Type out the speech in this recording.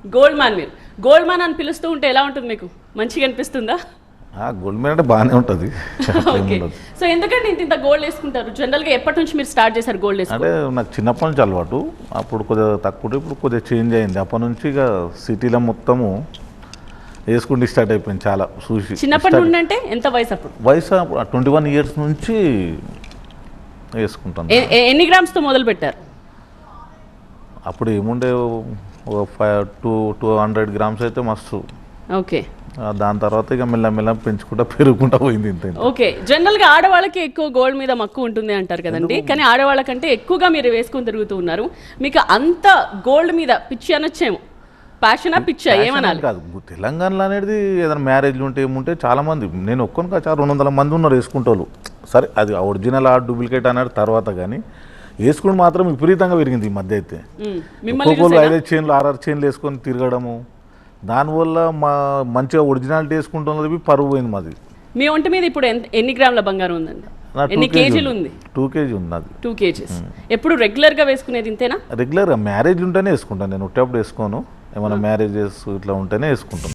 Gold man మీరు gold man అని పిలుస్తూ ఉంటే ఎలా ఉంటుంది మీకు? మంచిగా అనిపిస్తుందా? గోల్డ్ మ్యాన్ అంటే బాగానే ఉంటుంది. ఓకే. సో ఎందుకంటే ఇంత గోల్డ్ వేసుకుంటారు? జనరల్గా ఎప్పటి నుంచి మీరు స్టార్ట్ చేశారు గోల్డ్ వేసుకుంటారు? అంటే నాకు చిన్నప్పటి నుంచి అలవాటు. అప్పుడు కొద్దిగా తక్కువ, ఇప్పుడు కొద్దిగా చేంజ్ అయింది. అప్పటి నుంచి ఇక సిటీలో మొత్తము వేసుకుంటే స్టార్ట్ అయిపోయింది చాలా చూసి. చిన్నప్పటి నుండి అంటే ఎంత వయసు అప్పుడు? వయసు 21 ఇయర్స్ నుంచి వేసుకుంటాను. ఎన్ని గ్రామ్స్తో మొదలు పెట్టారు? అప్పుడు ఏముండే 200 గ్రామ్స్ అయితే మస్తు. ఓకే. దాని తర్వాత ఇక మెల్ల పెంచుకుంటా పెరుగుకుంటా పోయింది ఇంత. ఓకే. జనరల్గా ఆడవాళ్ళకి ఎక్కువ గోల్డ్ మీద మక్కువ ఉంటుంది అంటారు కదండి, కానీ ఆడవాళ్ళకంటే ఎక్కువగా మీరు వేసుకొని తిరుగుతూ ఉన్నారు. మీకు అంత గోల్డ్ మీద పిచ్చి అనొచ్చేమో, ప్యాషనా పిచ్చా ఏమనాలి? కాదు, తెలంగాణలో అనేది ఏదైనా మ్యారేజ్లు ఉంటే ఏముంటే చాలా మంది, నేను ఒక్కనికా 200 మంది ఉన్నారు వేసుకుంటారు. సరే అది ఒరిజినల్ ఆ డూప్లికేట్ అనేది తర్వాత, కానీ వేసుకుని మాత్రం విపరీతంగా పెరిగింది ఈ మధ్య అయితే. ఒక్కొక్కరు 5 చైన్లు 6 చైన్లు వేసుకొని తిరగడము, దానివల్ల మంచిగా ఒరిజినాలిటీ వేసుకుంటున్నది పరువు పోయింది మాది. మీ ఒంటి మీద ఇప్పుడు ఎన్ని గ్రాముల బంగారం ఉందండి? ఎన్ని కేజీలు ఉంది? 2 kg ఉన్నది. 2 kgs. ఎప్పుడు రెగ్యులర్గా వేసుకునేది ఇంతేనా? రెగ్యులర్గా మ్యారేజ్ ఉంటేనే వేసుకుంటాను నేను, ఉట్టేప్పుడు వేసుకోను. ఏమైనా మ్యారేజెస్ ఇట్లా ఉంటేనే వేసుకుంటాను.